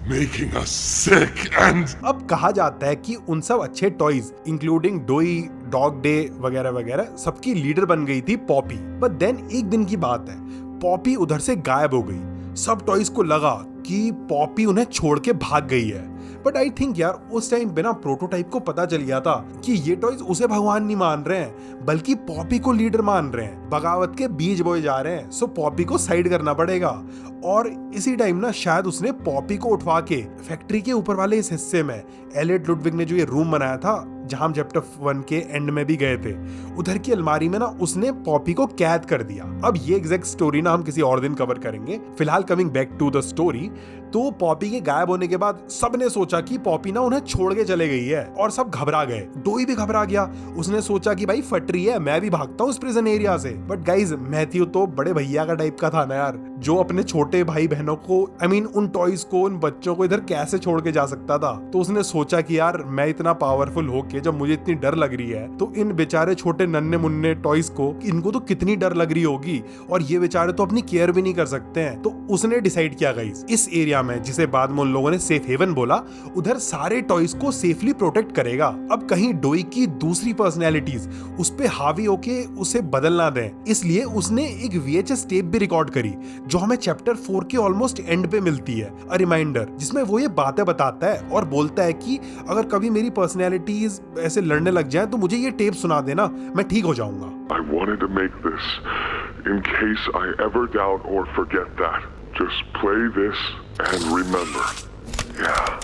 Speaker 8: making us sick and...
Speaker 1: अब कहा जाता है कि उन सब अच्छे टॉयज इंक्लूडिंग डोई, डॉग डे वगैरह वगैरह सबकी लीडर बन गई थी पॉपी। बट देन एक दिन की बात है, पॉपी उधर से गायब हो गई। सब टॉयज को लगा कि पॉपी उन्हें छोड़ के भाग गई है, बट आई थिंक यार उस टाइम बिना प्रोटोटाइप को पता चल गया था कि ये टॉयज उसे भगवान नहीं मान रहे हैं बल्कि पॉपी को लीडर मान रहे हैं, बगावत के बीज बोए जा रहे हैं, सो पॉपी को साइड करना पड़ेगा। और इसी टाइम ना शायद उसने पॉपी को उठवा के फैक्ट्री के ऊपर वाले इस हिस्से में एलियट लुडविग ने जो ये रूम बनाया था जहां हम चैप्टर 1 के एंड में भी गए थे, उधर की अलमारी में ना उसने पॉपी को कैद कर दिया। अब ये एग्जैक्ट स्टोरी ना हम किसी और दिन कवर करेंगे। फिलहाल coming back to the story, तो पॉपी के गायब होने के बाद सबने सोचा कि पॉपी ना उन्हें छोड़ के चले गई है और सब घबरा गए। डोई भी घबरा गया, उसने सोचा कि भाई फट रही है, मैं भी भागता हूँ इस प्रिजन एरिया से। बट गाइज मैथ्यू तो बड़े भैया का टाइप का था ना यार, जो अपने छोटे भाई बहनों को उन टॉयज को, उन बच्चों को इधर कैसे छोड़ के जा सकता था। तो उसने सोचा कि यार मैं इतना पावरफुल होके जब मुझे इतनी डर लग रही है तो इन बेचारे छोटे नन्हे मुन्ने टॉयज को, इनको तो कितनी डर लग रही होगी और ये बेचारे तो अपनी केयर भी नहीं कर सकते हैं। तो उसने डिसाइड किया गाइस, इस एरिया में जिसे बाद में उन लोगों ने सेफ हेवन बोला, उधर सारे टॉयज को सेफली प्रोटेक्ट करेगा। अब कहीं डोई की दूसरी पर्सनैलिटीज उस पे हावी होके उसे बदल ना दें, इसलिए उसने एक VHS टेप भी रिकॉर्ड करी जो हमें चैप्टर 4 के ऑलमोस्ट एंड पे मिलती है, अ रिमाइंडर, जिसमें वो ये बातें बताता है और बोलता है कि अगर कभी मेरी पर्सनैलिटीज ऐसे लड़ने लग जाए तो मुझे ये टेप सुना देना, मैं ठीक हो जाऊंगा।
Speaker 8: I wanted to make this in case I ever doubt or forget that. Just play this and remember. Yeah.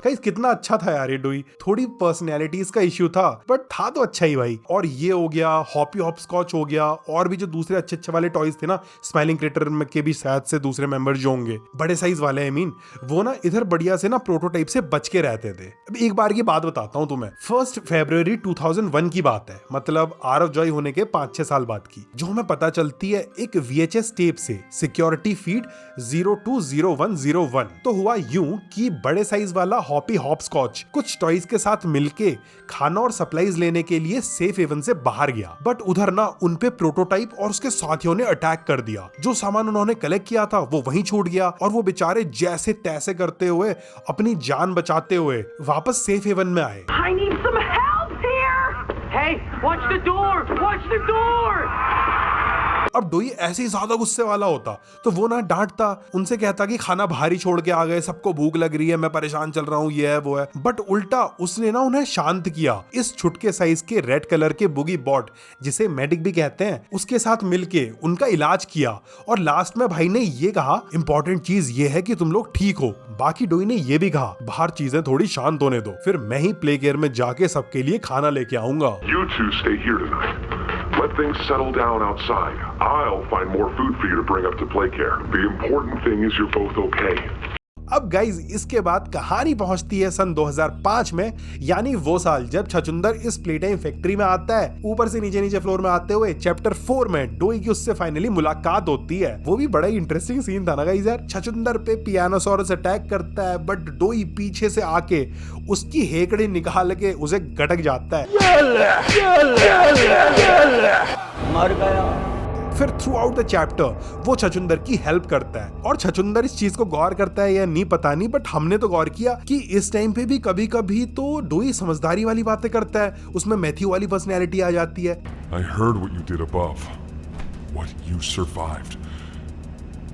Speaker 1: Guys कितना अच्छा था यार ये डोई, थोड़ी पर्सनैलिटीज का इश्यू था बट था तो अच्छा ही भाई। और ये हो गया, हॉपी हॉपस्कॉच हो गया, और भी जो दूसरे अच्छे अच्छे वाले टॉयज थे ना, स्माइलिंग क्रिएटर के भी शायद से दूसरे मेंबर जो होंगे बड़े साइज वाले, आई मीन वो ना इधर बढ़िया से ना प्रोटोटाइप से बच के रहते थे। अब एक बार की बात बताता हूँ तुम्हें, 1 फरवरी 2001 की बात है, मतलब आर ऑफ जॉय होने के 5-6 साल बाद की, जो हमें पता चलती है एक VHS टेप से, सिक्योरिटी फीड 020101। तो हुआ यूं कि बड़े साइज वाला हॉपी हॉपस्कॉच कुछ टॉयज के साथ मिलके खाना और सप्लाईज लेने के लिए सेफ हेवन से बाहर गया, बट उधर ना उनपे प्रोटोटाइप और उसके साथियों ने अटैक कर दिया। जो सामान उन्होंने कलेक्ट किया था वो वहीं छूट गया और वो बेचारे जैसे तैसे करते हुए अपनी जान बचाते हुए वापस सेफ हेवन में आए।
Speaker 11: I need some help here! Hey, watch the door! Watch the door!
Speaker 1: अब डोई ऐसे ही ज्यादा गुस्से वाला होता तो वो ना डांटता, उनसे कहता कि खाना भारी छोड़ के आ गए, सबको भूख लग रही है, मैं परेशान चल रहा हूँ, ये है वो है। बट उल्टा उसने ना उन्हें शांत किया। इस छुटके साइज के रेड कलर के बुगी बॉट, जिसे मेडिक भी कहते हैं, उसके साथ मिलके उनका इलाज किया और लास्ट में भाई ने ये कहा, इंपॉर्टेंट चीज ये है कि तुम लोग ठीक हो। बाकी डोई ने ये भी कहा, बाहर चीजें थोड़ी शांत होने दो, फिर मैं ही प्ले केयर में जाके सबके लिए खाना लेके आऊंगा।
Speaker 8: You two stay here tonight. Let things settle down outside. I'll find more food for you to bring up to play care. The important thing is you're both okay.
Speaker 1: अब guys इसके बाद कहानी पहुंचती है सन 2005 में, यानी वो साल जब छछुंदर इस प्लेटाइम फैक्ट्री में आता है। ऊपर से नीचे फ्लोर में आते हुए चैप्टर 4 में डोई की उससे फाइनली मुलाकात होती है। वो भी बड़ा ही इंटरेस्टिंग सीन था ना गाइज यार। छछुंदर पे पियानोसॉरस अटैक करता है बट डोई पीछे से आके उसकी हेकड़ी निकाल के उसे गटक जाता है।
Speaker 6: मर गया।
Speaker 1: फिर थ्रू आउट द चैप्टर वो छछुंदर की हेल्प करता है और छछुंदर इस चीज को गौर करता है या नहीं पता नहीं, बट हमने तो गौर किया कि इस टाइम पे भी कभी कभी तो डोई समझदारी वाली बातें करता है, उसमें मैथ्यू वाली पर्सनैलिटी आ जाती है।
Speaker 8: I heard what you did above, what you survived.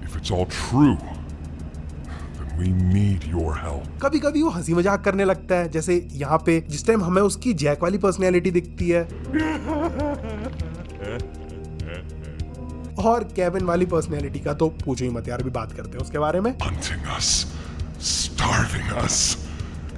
Speaker 8: If it's all true, then we need your help.
Speaker 1: कभी कभी वो हंसी मजाक करने लगता है, जैसे यहाँ पे जिस टाइम हमें उसकी जैक वाली पर्सनैलिटी दिखती है और केविन वाली पर्सनैलिटी का तो पूछो ही मत यार, भी बात करते हैं उसके बारे में।
Speaker 8: Hunting us, starving us,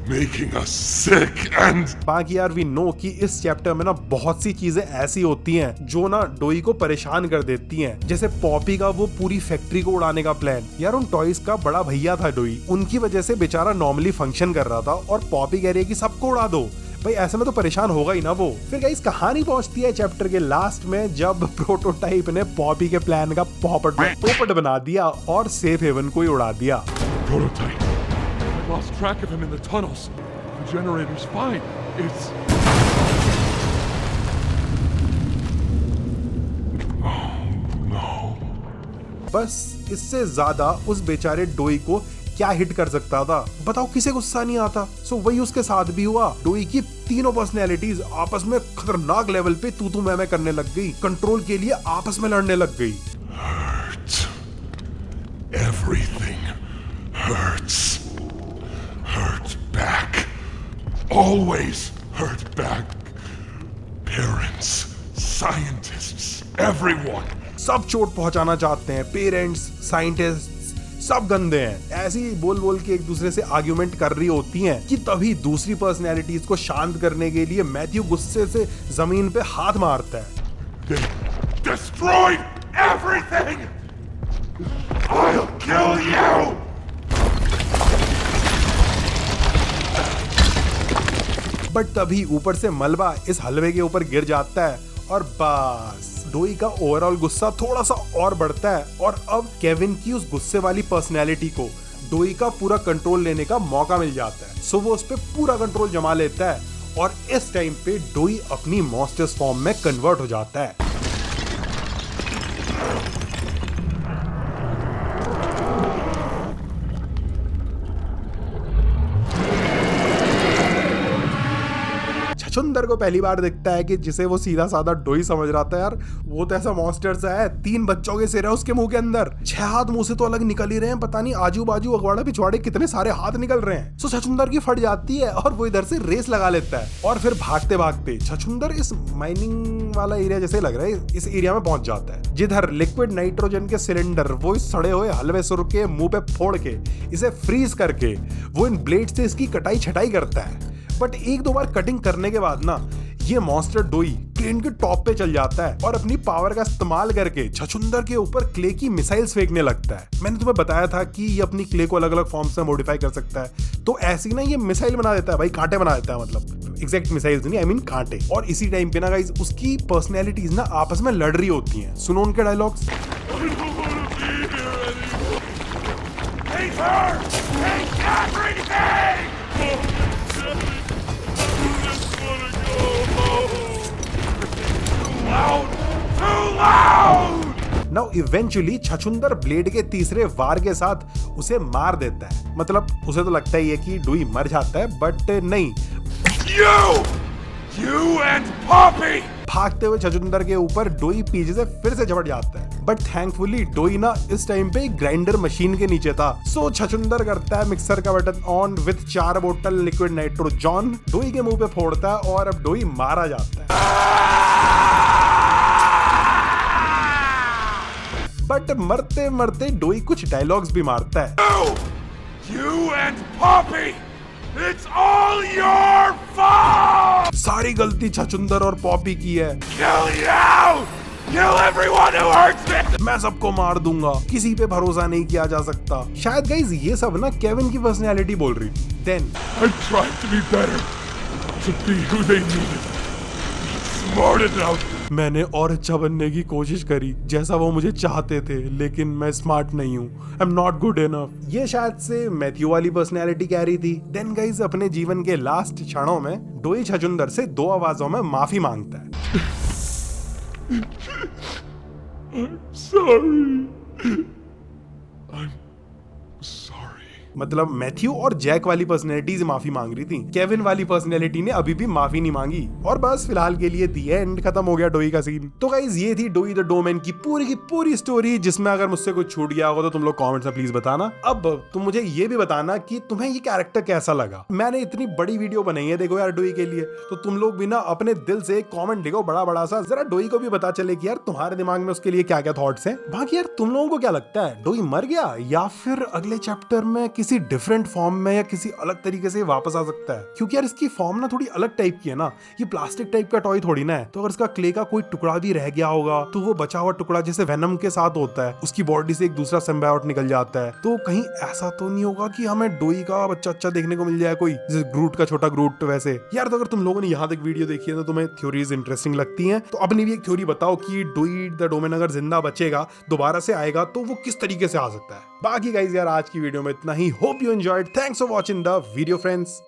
Speaker 8: making us sick and...
Speaker 1: बाकी यार वी नो कि इस चैप्टर में ना बहुत सी चीजें ऐसी होती हैं जो ना डोई को परेशान कर देती हैं, जैसे पॉपी का वो पूरी फैक्ट्री को उड़ाने का प्लान। यार उन टॉयज का बड़ा भैया था डोई, उनकी वजह से बेचारा नॉर्मली फंक्शन कर रहा था और पॉपी कह रही है कि सबको उड़ा दो, भाई ऐसे में तो परेशान होगा ही ना वो। फिर गाइस कहानी पहुंचती है चैप्टर के लास्ट में, जब प्रोटोटाइप ने पॉपी के प्लान का पोपट बना दिया और सेफ हेवन को ही उड़ा दिया।
Speaker 8: Prototype. I lost track of him in the tunnels. The generator's fine. It's...
Speaker 1: बस इससे ज्यादा उस बेचारे डोई को क्या हिट कर सकता था? बताओ, किसे गुस्सा नहीं आता? सो वही उसके साथ भी हुआ। डोई की तीनों पर्सनैलिटीज आपस में खतरनाक लेवल पे तू मैं करने लग गई, कंट्रोल के लिए आपस में लड़ने लग गई।
Speaker 8: Hurt. Everything hurts. Hurt back. Always hurt back. Parents, scientists, everyone.
Speaker 1: सब चोट पहुंचाना चाहते हैं, पेरेंट्स, साइंटिस्ट, सब गंदे हैं। ऐसे ही बोल बोल के एक दूसरे से आर्ग्यूमेंट कर रही होती हैं कि तभी दूसरी पर्सनैलिटीज को शांत करने के लिए मैथ्यू गुस्से से जमीन पे हाथ मारता है।
Speaker 8: They destroyed everything. I'll kill you.
Speaker 1: But तभी ऊपर से मलबा इस हलवे के ऊपर गिर जाता है और बस डोई का ओवरऑल गुस्सा थोड़ा सा और बढ़ता है और अब केविन की उस गुस्से वाली पर्सनैलिटी को डोई का पूरा कंट्रोल लेने का मौका मिल जाता है। सो वो उस पर पूरा कंट्रोल जमा लेता है और इस टाइम पे डोई अपनी मॉन्स्टर्स फॉर्म में कन्वर्ट हो जाता है। छछुंदर को पहली बार दिखता है कि जिसे वो सीधा साधा डोई समझ रहा था, यार वो तो ऐसा मॉन्स्टर सा है, 3 बच्चों के सिर है उसके मुंह के अंदर, 6 हाथ मुंह से तो अलग निकल ही रहे हैं, पता नहीं आजू बाजू अगवाड़े पिछवाड़े कितने सारे हाथ निकल रहे हैं। सो छछुंदर की फट जाती है और वो इधर से रेस लगा लेता है और फिर भागते भागते छछुंदर इस माइनिंग वाला एरिया जैसे लग रहा है, इस एरिया में पहुंच जाता है जिधर लिक्विड नाइट्रोजन के सिलेंडर वो इस सड़े हुए हलवे सुर के मुंह पे फोड़ के इसे फ्रीज करके वो इन ब्लेड से इसकी कटाई छटाई करता है। बट 1-2 बार कटिंग करने के बाद ना ये मॉन्स्टर डोई ट्रेन के टॉप पे चल जाता है और अपनी पावर का इस्तेमाल करके छछुंदर के ऊपर क्ले की मिसाइल्स फेंकने लगता है। मैंने तुम्हें बताया था कि ये अपनी क्ले को अलग अलग फॉर्म्स में मॉडिफाई कर सकता है, तो ऐसी ना ये मिसाइल बना देता है भाई, कांटे बना देता है, मतलब एग्जैक्ट मिसाइल्स नहीं, आई मीन कांटे। और इसी टाइम पे ना गाइस उसकी पर्सनैलिटीज ना आपस में लड़ रही होती हैं। सुनो उनके डायलॉग्स। Now eventually छछुंदर ब्लेड के तीसरे वार के साथ उसे मार देता है। मतलब उसे तो लगता ही है कि डोई मर जाता है, बट नहीं।
Speaker 8: You and Poppy!
Speaker 1: भागते हुए छछुंदर के ऊपर डोई पीछे से फिर से झपट जाता है, बट थैंकफुली डोई ना इस टाइम पे ग्राइंडर मशीन के नीचे था। सो छछुंदर करता है मिक्सर का बटन ऑन विथ 4 बोतल लिक्विड नाइट्रोजन, डोई के मुंह पे फोड़ता है और अब डोई मारा जाता है। बट मरते मरते डोई कुछ डायलॉग्स भी मारता है।
Speaker 8: You and Poppy! It's all your fault!
Speaker 1: सारी गलती छछुंदर और पॉपी की है।
Speaker 8: Kill you! Kill everyone who hurts me!
Speaker 1: मैं सबको मार दूंगा, किसी पे भरोसा नहीं किया जा सकता। शायद गाइस ये सब ना केविन की पर्सनैलिटी बोल रही थी। Then
Speaker 8: I tried to be better, to be who they needed. Smart enough.
Speaker 1: मैंने और अच्छा बनने की कोशिश करी जैसा वो मुझे चाहते थे, लेकिन मैं स्मार्ट नहीं हूँ। I am not good enough. ये शायद से मैथ्यू वाली पर्सनैलिटी कह रही थी। देन गाइस अपने जीवन के लास्ट क्षणों में डोई छछुंदर से 2 आवाजों में माफी मांगता है।
Speaker 8: I'm sorry. I'm sorry.
Speaker 1: मतलब मैथ्यू और जैक वाली पर्सनैलिटी से माफी मांग रही थी, केविन वाली पर्सनैलिटी ने अभी भी माफी नहीं मांगी। और बस फिलहाल के लिए दी एंड, खत्म हो गया डोई का सीन। तो गाइस ये थी डोई द डोमैन की पूरी स्टोरी, जिसमें अगर मुझसे कुछ छूट गया होगा तो तुम लोग कमेंट्स में प्लीज बताना। अब तुम मुझे ये भी बताना कि तुम्हें ये कैरेक्टर कैसा लगा। मैंने इतनी बड़ी वीडियो बनाई है देखो यार डोई के लिए, तो तुम लोग भी ना अपने दिल से एक कॉमेंट लिखो बड़ा सा, जरा डोई को भी पता चले कि यार तुम्हारे दिमाग में उसके लिए क्या क्या थॉट्स हैं। बाकी यार तुम लोगों को क्या लगता है, डोई मर गया या फिर अगले चैप्टर में किसी डिफरेंट फॉर्म में या किसी अलग तरीके से वापस आ सकता है? क्योंकि यार इसकी फॉर्म ना थोड़ी अलग टाइप की है ना, ये प्लास्टिक टाइप का टॉय थोड़ी ना है। तो अगर इसका क्ले का कोई टुकड़ा भी रह गया होगा तो वो बचा हुआ टुकड़ा जैसे वेनम के साथ होता है, उसकी बॉडी से एक दूसरा सिम्बायोट निकल जाता है, तो कहीं ऐसा तो नहीं होगा कि हमें डोई का बच्चा देखने को मिल जाए कोई, जैसे ग्रूट का छोटा ग्रूट वैसे। यार तो अगर तुम लोगों ने यहाँ तक वीडियो देखी है तो तुम्हें थ्योरीज इंटरेस्टिंग लगती हैं, तो अपनी भी एक थ्योरी बताओ कि डोई द डोमेन अगर जिंदा बचेगा, दोबारा से आएगा, तो वो किस तरीके से आ सकता है। बाकी गाइस यार आज की वीडियो में इतना ही। Hope you enjoyed. Thanks for watching the video friends.